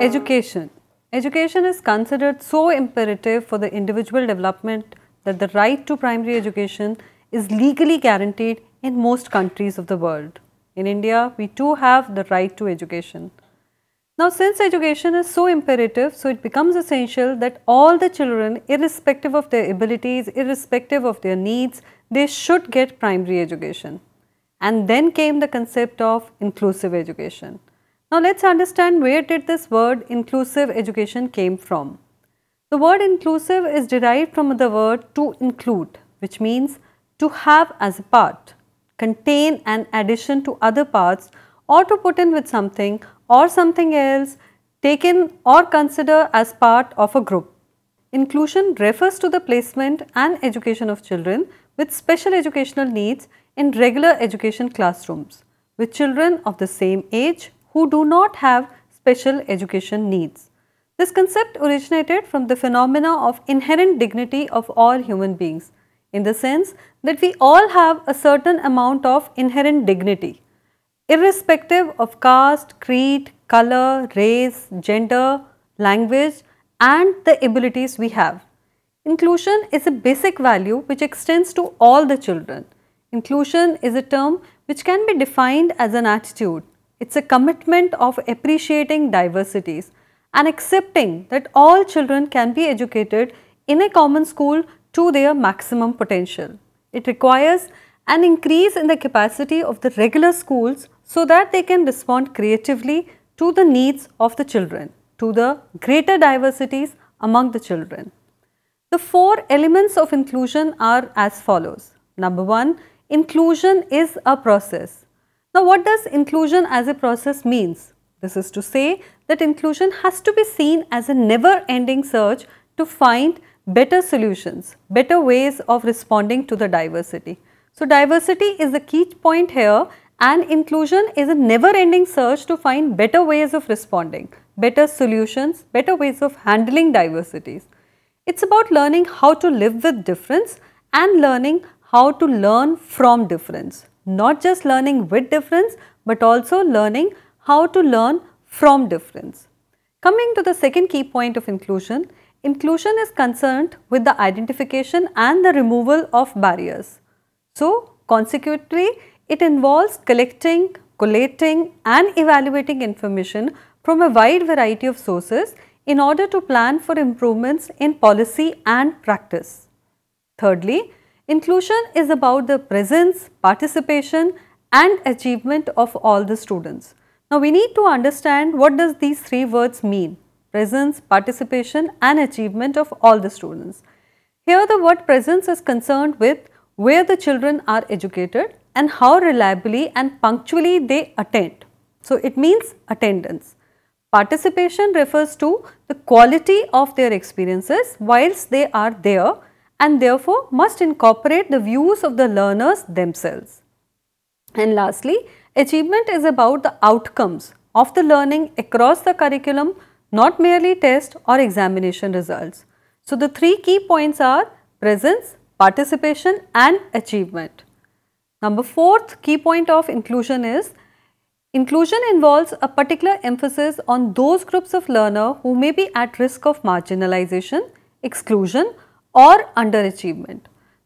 Education. Education is considered so imperative for the individual development that the right to primary education is legally guaranteed in most countries of the world. In India, we too have the right to education. Now, since education is so imperative, so it becomes essential that all the children, irrespective of their abilities, irrespective of their needs, they should get primary education. And then came the concept of inclusive education. Now, let us understand where did this word inclusive education came from. The word inclusive is derived from the word to include, which means to have as a part, contain an addition to other parts, or to put in with something or something else, taken or consider as part of a group. Inclusion refers to the placement and education of children with special educational needs in regular education classrooms with children of the same age who do not have special education needs. This concept originated from the phenomena of inherent dignity of all human beings, in the sense that we all have a certain amount of inherent dignity, irrespective of caste, creed, color, race, gender, language and the abilities we have. Inclusion is a basic value which extends to all the children. Inclusion is a term which can be defined as an attitude. It's a commitment of appreciating diversities and accepting that all children can be educated in a common school to their maximum potential. It requires an increase in the capacity of the regular schools so that they can respond creatively to the needs of the children, to the greater diversities among the children. The four elements of inclusion are as follows. Number one, inclusion is a process. Now, what does inclusion as a process means? This is to say that inclusion has to be seen as a never-ending search to find better solutions, better ways of responding to the diversity. So, diversity is the key point here, and inclusion is a never-ending search to find better ways of responding, better solutions, better ways of handling diversities. It's about learning how to live with difference and learning how to learn from difference. Not just learning with difference, but also learning how to learn from difference. Coming to the second key point of inclusion, inclusion is concerned with the identification and the removal of barriers. So, consequently, it involves collecting, collating and evaluating information from a wide variety of sources in order to plan for improvements in policy and practice. Thirdly, inclusion is about the presence, participation and achievement of all the students. Now, we need to understand what does these three words mean: presence, participation and achievement of all the students. Here the word presence is concerned with where the children are educated and how reliably and punctually they attend. So, it means attendance. Participation refers to the quality of their experiences whilst they are there, and therefore must incorporate the views of the learners themselves. And lastly, achievement is about the outcomes of the learning across the curriculum, not merely test or examination results. So, the three key points are presence, participation and achievement. Number fourth key point of inclusion is inclusion involves a particular emphasis on those groups of learners who may be at risk of marginalization, exclusion or underachievement.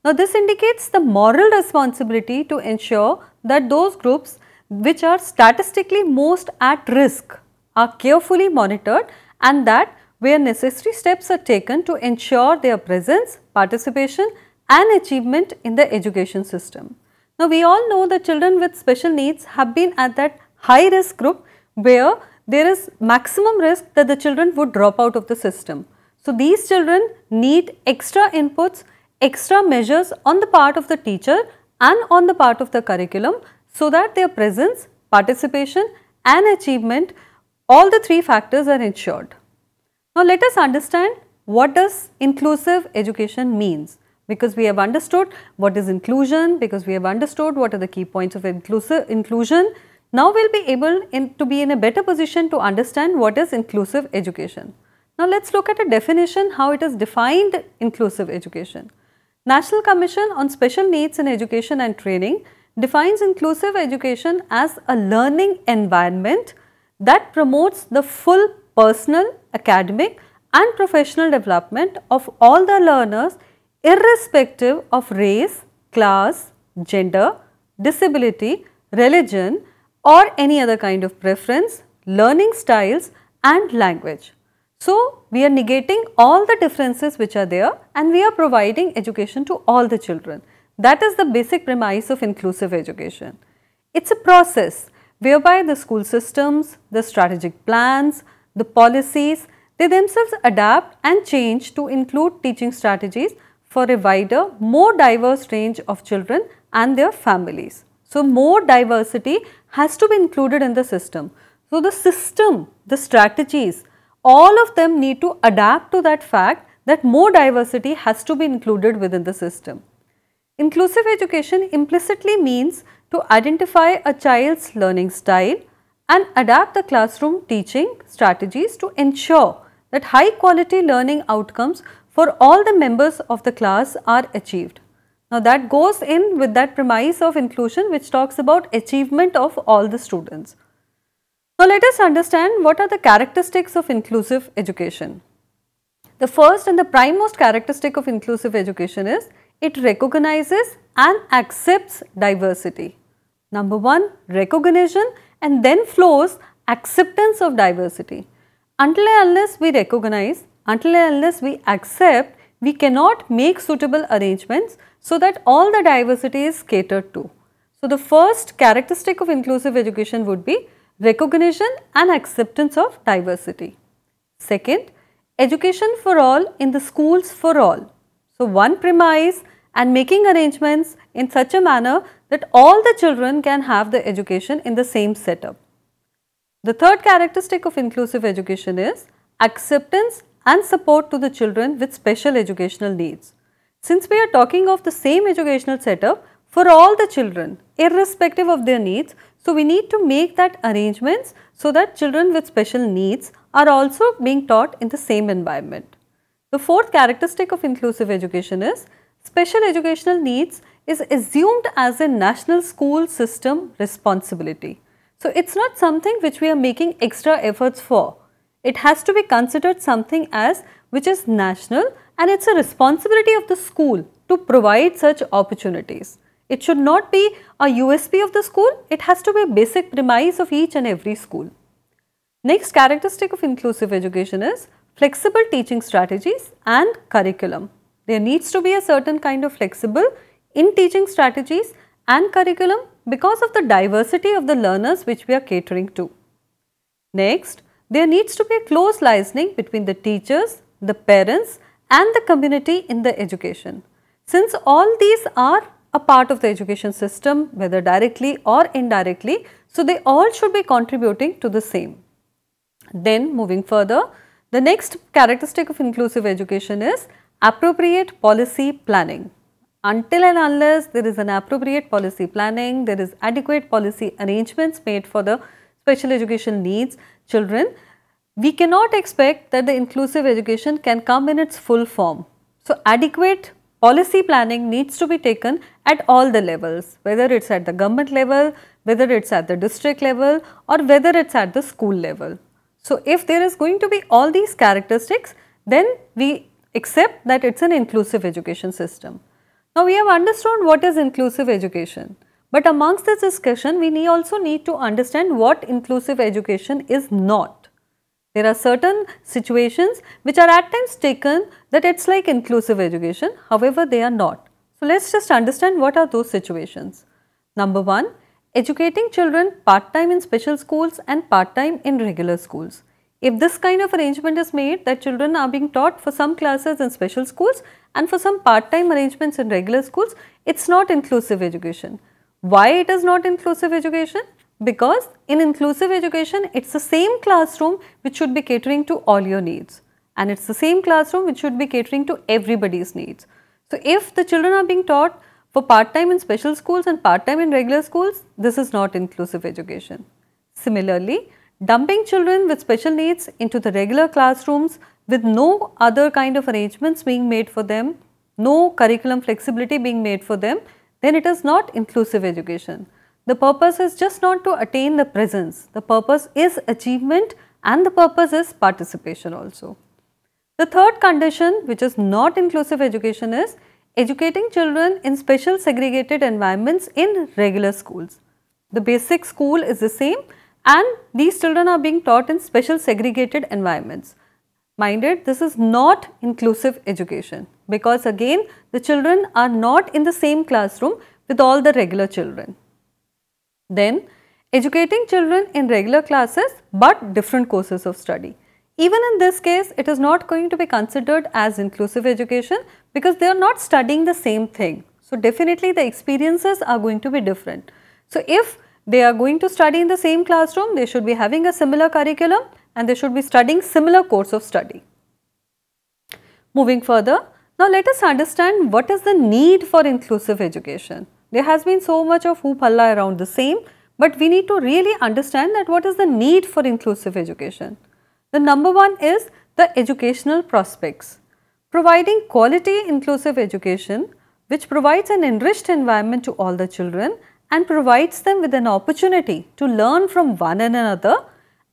Now, this indicates the moral responsibility to ensure that those groups which are statistically most at risk are carefully monitored, and that where necessary steps are taken to ensure their presence, participation and achievement in the education system. Now, we all know that children with special needs have been at that high risk group where there is maximum risk that the children would drop out of the system. So, these children need extra inputs, extra measures on the part of the teacher and on the part of the curriculum, so that their presence, participation and achievement, all the three factors are ensured. Now, let us understand what does inclusive education means, because we have understood what is inclusion, because we have understood what are the key points of inclusion. Now, we will be able to be in a better position to understand what is inclusive education. Now, let us look at a definition how it is defined inclusive education. National Commission on Special Needs in Education and Training defines inclusive education as a learning environment that promotes the full personal, academic and professional development of all the learners irrespective of race, class, gender, disability, religion or any other kind of preference, learning styles and language. So, we are negating all the differences which are there and we are providing education to all the children. That is the basic premise of inclusive education. It's a process whereby the school systems, the strategic plans, the policies, they themselves adapt and change to include teaching strategies for a wider, more diverse range of children and their families. So, more diversity has to be included in the system. So, the system, the strategies, all of them need to adapt to that fact that more diversity has to be included within the system. Inclusive education implicitly means to identify a child's learning style and adapt the classroom teaching strategies to ensure that high quality learning outcomes for all the members of the class are achieved. Now that goes in with that premise of inclusion which talks about achievement of all the students. Now let us understand what are the characteristics of inclusive education. The first and the primemost characteristic of inclusive education is it recognizes and accepts diversity. Number one, recognition and then flows acceptance of diversity. Until and unless we recognize, until and unless we accept, we cannot make suitable arrangements so that all the diversity is catered to. So, the first characteristic of inclusive education would be recognition and acceptance of diversity. Second, education for all in the schools for all. So, one premise and making arrangements in such a manner that all the children can have the education in the same setup. The third characteristic of inclusive education is acceptance and support to the children with special educational needs. Since we are talking of the same educational setup for all the children irrespective of their needs, so we need to make that arrangements so that children with special needs are also being taught in the same environment. The fourth characteristic of inclusive education is special educational needs is assumed as a national school system responsibility. So, it is not something which we are making extra efforts for. It has to be considered something as which is national and it is a responsibility of the school to provide such opportunities. It should not be a USP of the school, it has to be a basic premise of each and every school. Next characteristic of inclusive education is flexible teaching strategies and curriculum. There needs to be a certain kind of flexible in teaching strategies and curriculum because of the diversity of the learners which we are catering to. Next, there needs to be a close liaison between the teachers, the parents and the community in the education. Since all these are a part of the education system whether directly or indirectly, so they all should be contributing to the same. Then moving further, the next characteristic of inclusive education is appropriate policy planning. Until and unless there is an appropriate policy planning, there is adequate policy arrangements made for the special education needs children, we cannot expect that the inclusive education can come in its full form. So, adequate policy planning needs to be taken at all the levels, whether it is at the government level, whether it is at the district level or whether it is at the school level. So, if there is going to be all these characteristics, then we accept that it is an inclusive education system. Now, we have understood what is inclusive education, but amongst this discussion, we also need to understand what inclusive education is not. There are certain situations which are at times taken that it is like inclusive education, however, they are not. So, let us just understand what are those situations. Number one, educating children part-time in special schools and part-time in regular schools. If this kind of arrangement is made that children are being taught for some classes in special schools and for some part-time arrangements in regular schools, it is not inclusive education. Why it is not inclusive education? Because in inclusive education, it is the same classroom which should be catering to all your needs and it is the same classroom which should be catering to everybody's needs. So, if the children are being taught for part-time in special schools and part-time in regular schools, this is not inclusive education. Similarly, dumping children with special needs into the regular classrooms with no other kind of arrangements being made for them, no curriculum flexibility being made for them, then it is not inclusive education. The purpose is just not to attain the presence, the purpose is achievement and the purpose is participation also. The third condition, which is not inclusive education, is educating children in special segregated environments in regular schools. The basic school is the same and these children are being taught in special segregated environments. Mind it, this is not inclusive education because again the children are not in the same classroom with all the regular children. Then educating children in regular classes but different courses of study. Even in this case, it is not going to be considered as inclusive education because they are not studying the same thing. So, definitely the experiences are going to be different. So, if they are going to study in the same classroom, they should be having a similar curriculum and they should be studying similar course of study. Moving further, now let us understand what is the need for inclusive education. There has been so much of hoop halla around the same, but we need to really understand that what is the need for inclusive education. The number one is the educational prospects. Providing quality inclusive education which provides an enriched environment to all the children and provides them with an opportunity to learn from one another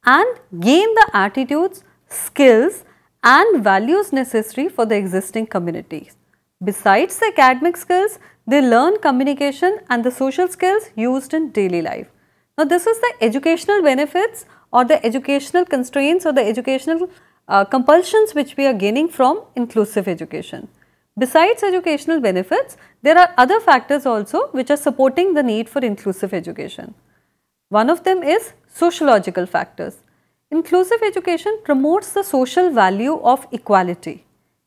and gain the attitudes, skills and values necessary for the existing communities. Besides the academic skills, they learn communication and the social skills used in daily life. Now, this is the educational benefits or the educational constraints or the educational compulsions which we are gaining from inclusive education. Besides educational benefits, there are other factors also which are supporting the need for inclusive education. One of them is sociological factors. Inclusive education promotes the social value of equality.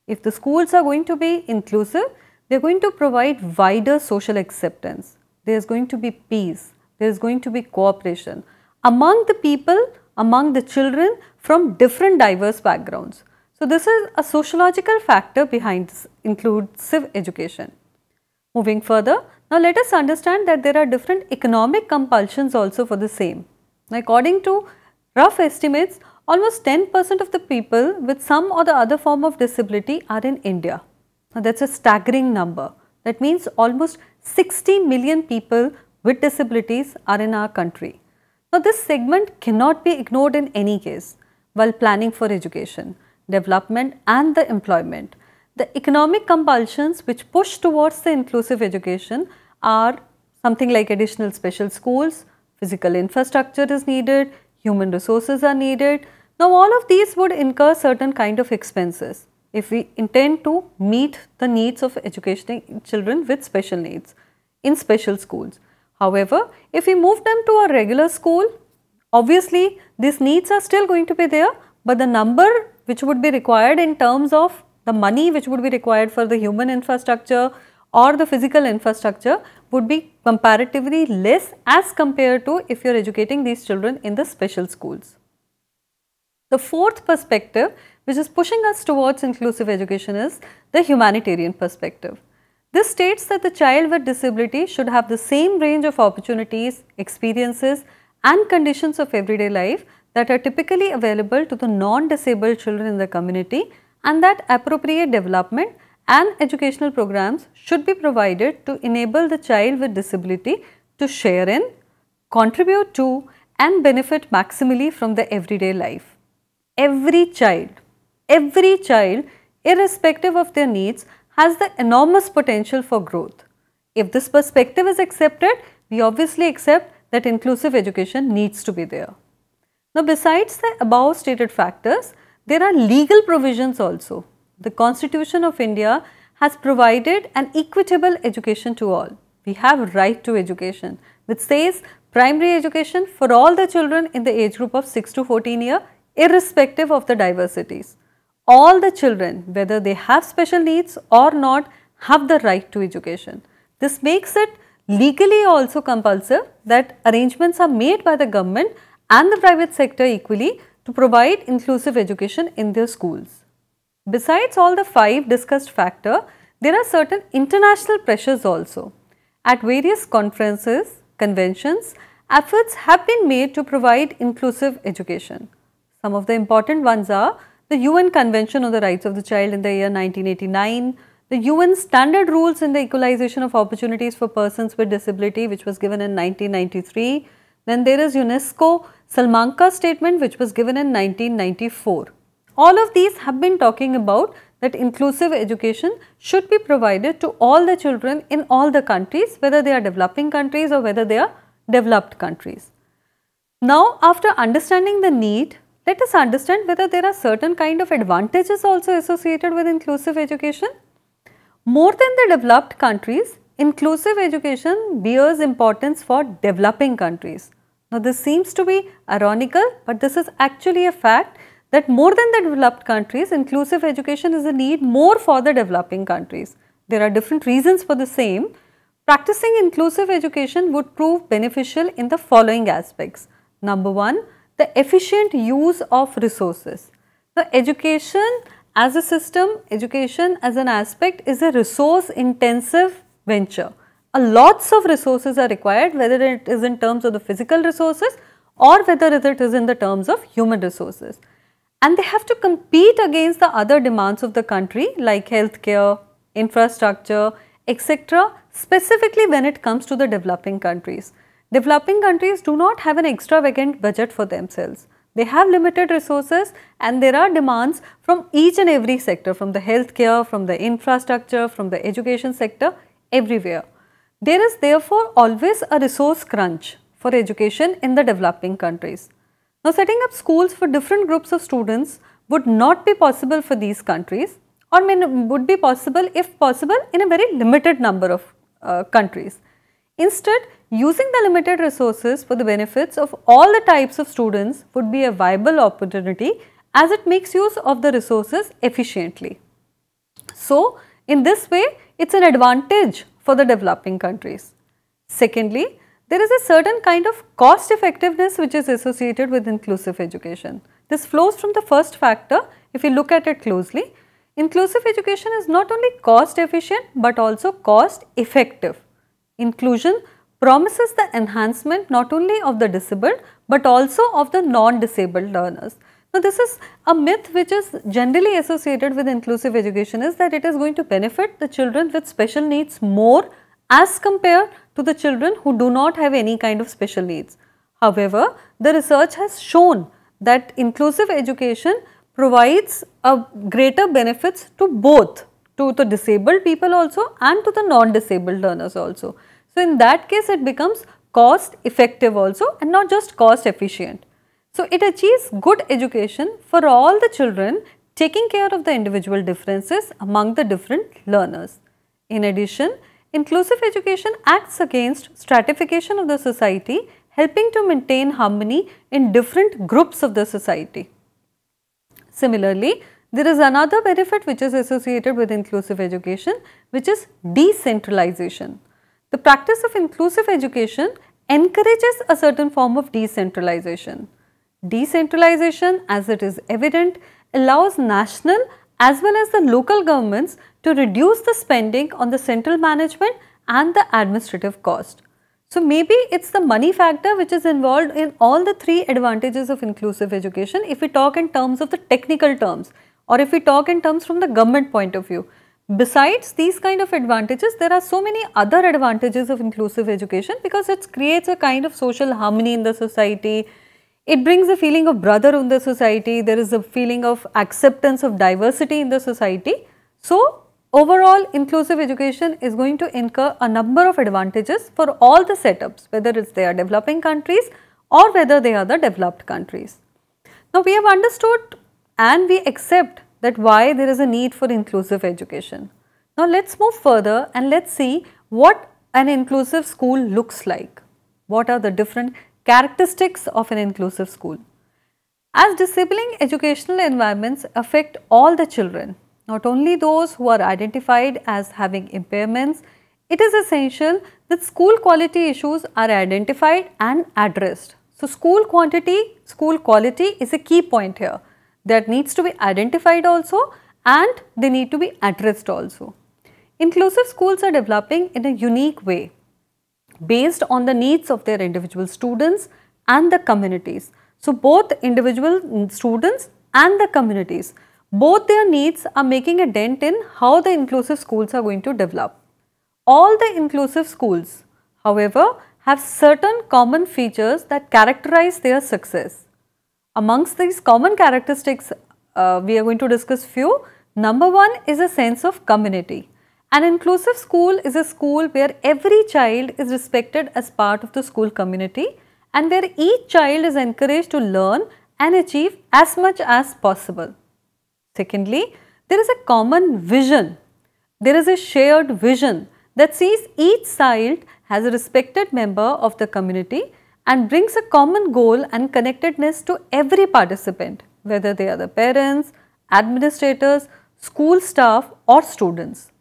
If the schools are going to be inclusive, they are going to provide wider social acceptance. There is going to be peace, there is going to be cooperation among the people, among the children from different diverse backgrounds. So, this is a sociological factor behind this inclusive education. Moving further, now let us understand that there are different economic compulsions also for the same. Now, according to rough estimates, almost 10% of the people with some or the other form of disability are in India. Now, that is a staggering number. That means almost 60 million people with disabilities are in our country. Now, this segment cannot be ignored in any case while planning for education, development and the employment. The economic compulsions which push towards the inclusive education are something like additional special schools, physical infrastructure is needed, human resources are needed. Now, all of these would incur certain kind of expenses if we intend to meet the needs of educating children with special needs in special schools. However, if we move them to a regular school, obviously these needs are still going to be there, but the number which would be required in terms of the money which would be required for the human infrastructure or the physical infrastructure would be comparatively less as compared to if you are educating these children in the special schools. The fourth perspective which is pushing us towards inclusive education is the humanitarian perspective. This states that the child with disability should have the same range of opportunities, experiences and conditions of everyday life that are typically available to the non-disabled children in the community, and that appropriate development and educational programs should be provided to enable the child with disability to share in, contribute to and benefit maximally from the everyday life. Every child irrespective of their needs has the enormous potential for growth. If this perspective is accepted, we obviously accept that inclusive education needs to be there. Now, besides the above stated factors, there are legal provisions also. The Constitution of India has provided an equitable education to all. We have right to education, which says primary education for all the children in the age group of 6 to 14 years, irrespective of the diversities. All the children, whether they have special needs or not, have the right to education. This makes it legally also compulsive that arrangements are made by the government and the private sector equally to provide inclusive education in their schools. Besides all the 5 discussed factors, there are certain international pressures also. At various conferences, conventions, efforts have been made to provide inclusive education. Some of the important ones are the UN Convention on the Rights of the Child in the year 1989, the UN Standard Rules in the Equalization of Opportunities for Persons with Disability which was given in 1993, then there is UNESCO Salamanca statement, which was given in 1994. All of these have been talking about that inclusive education should be provided to all the children in all the countries, whether they are developing countries or whether they are developed countries. Now, after understanding the need, let us understand whether there are certain kind of advantages also associated with inclusive education. More than the developed countries, inclusive education bears importance for developing countries. Now, this seems to be ironical, but this is actually a fact that more than the developed countries, inclusive education is a need more for the developing countries. There are different reasons for the same. Practicing inclusive education would prove beneficial in the following aspects. Number one, the efficient use of resources. Now, education as a system, education as an aspect is a resource intensive venture. Lots of resources are required, whether it is in terms of the physical resources or whether it is in the terms of human resources. And they have to compete against the other demands of the country like healthcare, infrastructure, etc., specifically when it comes to the developing countries. Developing countries do not have an extravagant budget for themselves. They have limited resources and there are demands from each and every sector, from the healthcare, from the infrastructure, from the education sector, everywhere. There is therefore always a resource crunch for education in the developing countries. Now, setting up schools for different groups of students would not be possible for these countries, or would be possible, if possible, in a very limited number of countries. Instead, using the limited resources for the benefits of all the types of students would be a viable opportunity as it makes use of the resources efficiently. So, in this way, it is an advantage for the developing countries. Secondly, there is a certain kind of cost effectiveness which is associated with inclusive education. This flows from the first factor. If you look at it closely, inclusive education is not only cost efficient but also cost effective. Inclusion promises the enhancement not only of the disabled but also of the non-disabled learners. Now, this is a myth which is generally associated with inclusive education, is that it is going to benefit the children with special needs more as compared to the children who do not have any kind of special needs. However, the research has shown that inclusive education provides a greater benefits to both, to the disabled people also and to the non-disabled learners also. So, in that case it becomes cost effective also and not just cost efficient. So, it achieves good education for all the children, taking care of the individual differences among the different learners. In addition, inclusive education acts against stratification of the society, helping to maintain harmony in different groups of the society. Similarly, there is another benefit which is associated with inclusive education, which is decentralization. The practice of inclusive education encourages a certain form of decentralization. Decentralization, as it is evident, allows national as well as the local governments to reduce the spending on the central management and the administrative cost. So, maybe it is the money factor which is involved in all the three advantages of inclusive education if we talk in terms of the technical terms, or if we talk in terms from the government point of view. Besides these kind of advantages, there are so many other advantages of inclusive education because it creates a kind of social harmony in the society. It brings a feeling of brotherhood in the society. There is a feeling of acceptance of diversity in the society. So, overall inclusive education is going to incur a number of advantages for all the setups, whether they are developing countries or whether they are the developed countries. Now, we have understood and we accept that why there is a need for inclusive education. Now, let us move further and let us see what an inclusive school looks like. What are the different characteristics of an inclusive school? As disabling educational environments affect all the children, not only those who are identified as having impairments, it is essential that school quality issues are identified and addressed. So, school quality is a key point here. That needs to be identified also and they need to be addressed also. Inclusive schools are developing in a unique way based on the needs of their individual students and the communities. So, both individual students and the communities, both their needs are making a dent in how the inclusive schools are going to develop. All the inclusive schools, however, have certain common features that characterize their success. Amongst these common characteristics, we are going to discuss few. Number one is a sense of community. An inclusive school is a school where every child is respected as part of the school community and where each child is encouraged to learn and achieve as much as possible. Secondly, there is a common vision. There is a shared vision that sees each child as a respected member of the community and brings a common goal and connectedness to every participant, whether they are the parents, administrators, school staff or students.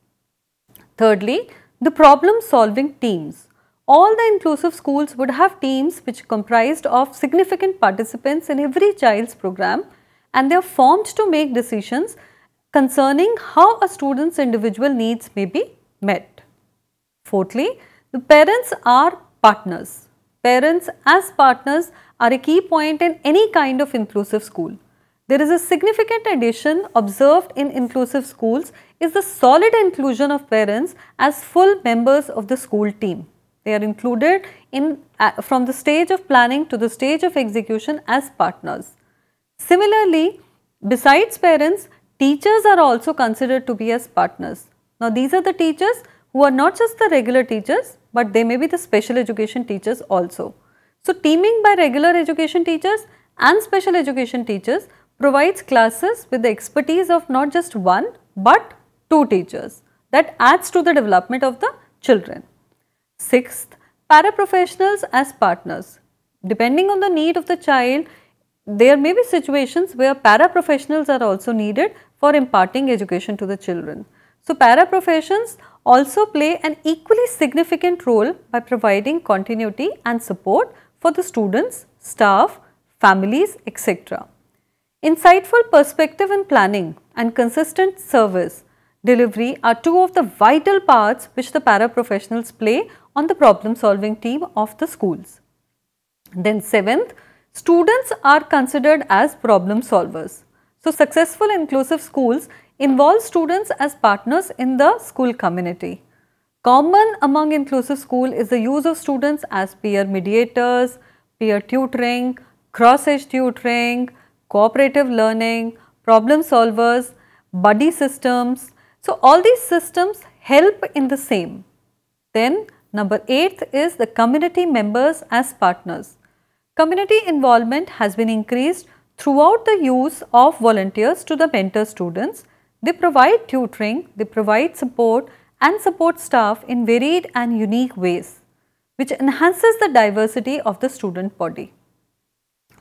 Thirdly, the problem solving teams. All the inclusive schools would have teams which comprised of significant participants in every child's program, and they are formed to make decisions concerning how a student's individual needs may be met. Fourthly, the parents are partners. Parents as partners are a key point in any kind of inclusive school. There is a significant addition observed in inclusive schools is the solid inclusion of parents as full members of the school team. They are included in from the stage of planning to the stage of execution as partners. Similarly, besides parents, teachers are also considered to be as partners. Now, these are the teachers who are not just the regular teachers, but they may be the special education teachers also. So, teaming by regular education teachers and special education teachers provides classes with the expertise of not just one, but two teachers. That adds to the development of the children. Sixth, paraprofessionals as partners. Depending on the need of the child, there may be situations where paraprofessionals are also needed for imparting education to the children. So, paraprofessions also play an equally significant role by providing continuity and support for the students, staff, families, etc. Insightful perspective and planning and consistent service delivery are two of the vital parts which the paraprofessionals play on the problem solving team of the schools. Then seventh, students are considered as problem solvers. So, successful inclusive schools involve students as partners in the school community. Common among inclusive school is the use of students as peer mediators, peer tutoring, cross-age tutoring, cooperative learning, problem solvers, buddy systems. So, all these systems help in the same. Then number 8 is the community members as partners. Community involvement has been increased throughout the use of volunteers to the mentor students. They provide tutoring, they provide support and support staff in varied and unique ways, which enhances the diversity of the student body.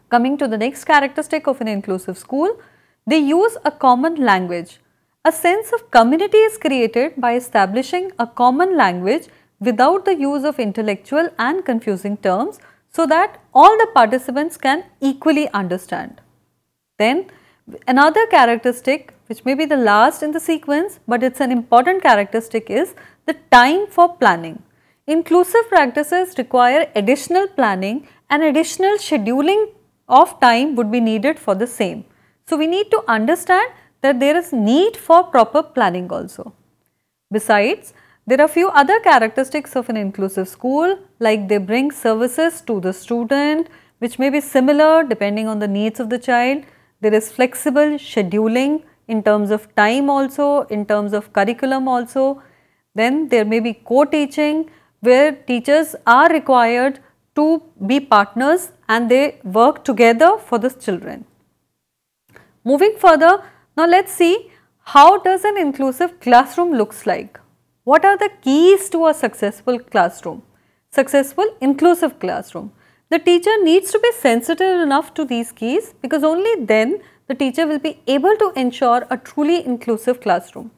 Coming to the next characteristic of an inclusive school, they use a common language. A sense of community is created by establishing a common language without the use of intellectual and confusing terms so that all the participants can equally understand. Then another characteristic which may be the last in the sequence, but it is an important characteristic, is the time for planning. Inclusive practices require additional planning and additional scheduling of time would be needed for the same. So, we need to understand that there is need for proper planning also. Besides, there are few other characteristics of an inclusive school, like they bring services to the student which may be similar depending on the needs of the child. There is flexible scheduling in terms of time also, in terms of curriculum also. Then there may be co-teaching where teachers are required to be partners and they work together for the children. Moving further, now let us see how does an inclusive classroom looks like. What are the keys to a successful classroom, successful inclusive classroom? The teacher needs to be sensitive enough to these keys because only then the teacher will be able to ensure a truly inclusive classroom.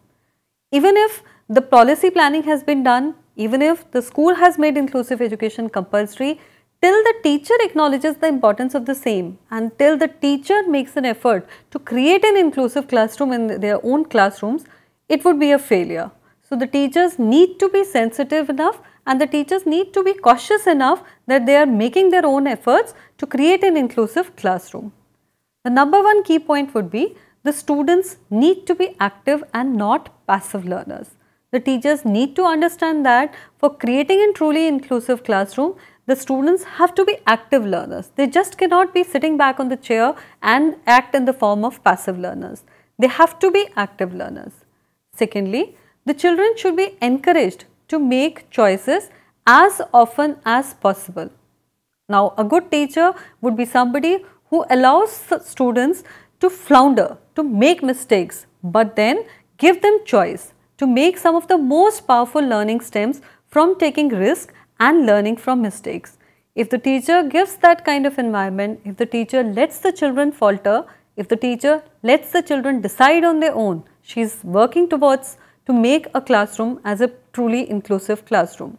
Even if the policy planning has been done, even if the school has made inclusive education compulsory, till the teacher acknowledges the importance of the same and till the teacher makes an effort to create an inclusive classroom in their own classrooms, it would be a failure. So, the teachers need to be sensitive enough and the teachers need to be cautious enough that they are making their own efforts to create an inclusive classroom. The number one key point would be the students need to be active and not passive learners. The teachers need to understand that for creating a truly inclusive classroom, the students have to be active learners. They just cannot be sitting back on the chair and act in the form of passive learners. They have to be active learners. Secondly, the children should be encouraged to make choices as often as possible. Now, a good teacher would be somebody who allows students to flounder, to make mistakes, but then give them choice to make some of the most powerful learning stems from taking risk and learning from mistakes. If the teacher gives that kind of environment, if the teacher lets the children falter, if the teacher lets the children decide on their own, she is working towards to make a classroom as a truly inclusive classroom.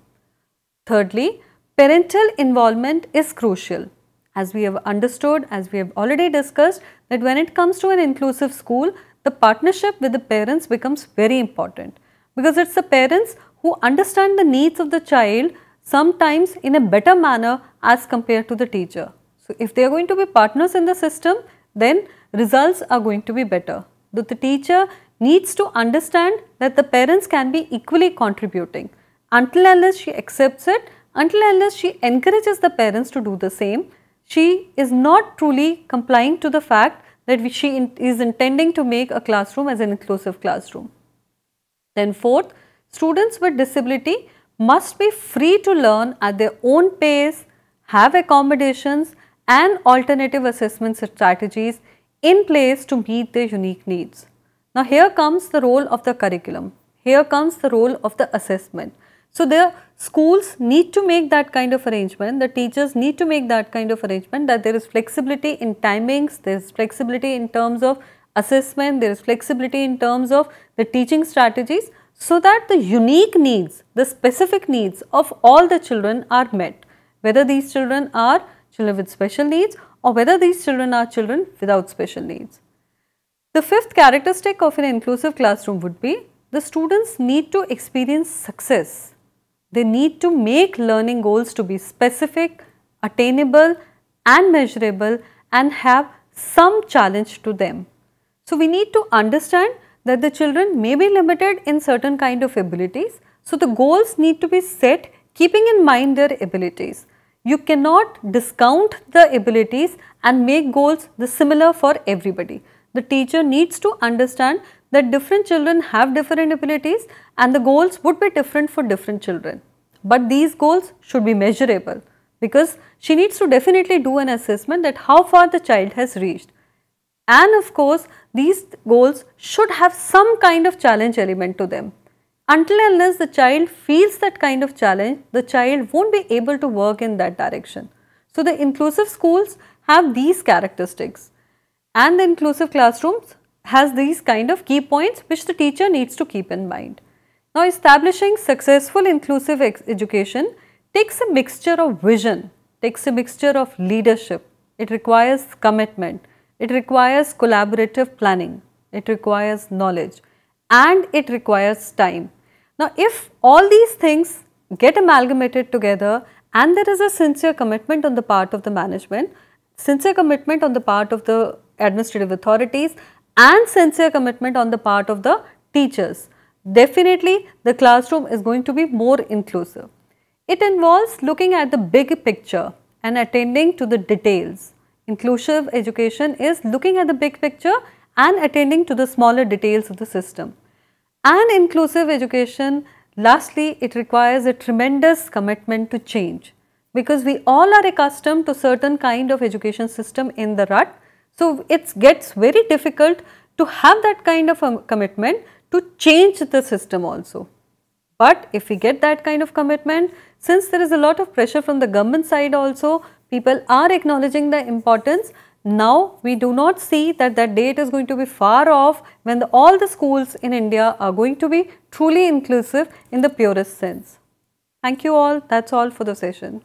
Thirdly, parental involvement is crucial. As we have understood, as we have already discussed, that when it comes to an inclusive school, the partnership with the parents becomes very important, because it's the parents who understand the needs of the child sometimes in a better manner as compared to the teacher. So, if they are going to be partners in the system, then results are going to be better. The teacher needs to understand that the parents can be equally contributing. Until unless she accepts it, until unless she encourages the parents to do the same, she is not truly complying to the fact that she is intending to make a classroom as an inclusive classroom. Then fourth, students with disability must be free to learn at their own pace, have accommodations and alternative assessment strategies in place to meet their unique needs. Now, here comes the role of the curriculum, here comes the role of the assessment. So, the schools need to make that kind of arrangement, the teachers need to make that kind of arrangement, that there is flexibility in timings, there is flexibility in terms of assessment, there is flexibility in terms of the teaching strategies, so that the unique needs, the specific needs of all the children are met, whether these children are children with special needs or whether these children are children without special needs. The fifth characteristic of an inclusive classroom would be the students need to experience success. They need to make learning goals to be specific, attainable and measurable and have some challenge to them. So, we need to understand that the children may be limited in certain kind of abilities. So, the goals need to be set keeping in mind their abilities. You cannot discount the abilities and make goals the similar for everybody. The teacher needs to understand that different children have different abilities and the goals would be different for different children. But these goals should be measurable, because she needs to definitely do an assessment that how far the child has reached. And of course, these goals should have some kind of challenge element to them. Until and unless the child feels that kind of challenge, the child won't be able to work in that direction. So, the inclusive schools have these characteristics, and the inclusive classrooms has these kind of key points which the teacher needs to keep in mind. Now, establishing successful inclusive education takes a mixture of vision, takes a mixture of leadership, it requires commitment, it requires collaborative planning, it requires knowledge and it requires time. Now, if all these things get amalgamated together and there is a sincere commitment on the part of the management, sincere commitment on the part of the administrative authorities and sincere commitment on the part of the teachers, definitely the classroom is going to be more inclusive. It involves looking at the big picture and attending to the details. Inclusive education is looking at the big picture and attending to the smaller details of the system. And inclusive education, lastly, it requires a tremendous commitment to change, because we all are accustomed to certain kind of education system in the rut. So, it gets very difficult to have that kind of a commitment to change the system also. But if we get that kind of commitment, since there is a lot of pressure from the government side also, people are acknowledging the importance. Now, we do not see that that date is going to be far off when all the schools in India are going to be truly inclusive in the purest sense. Thank you all. That's all for the session.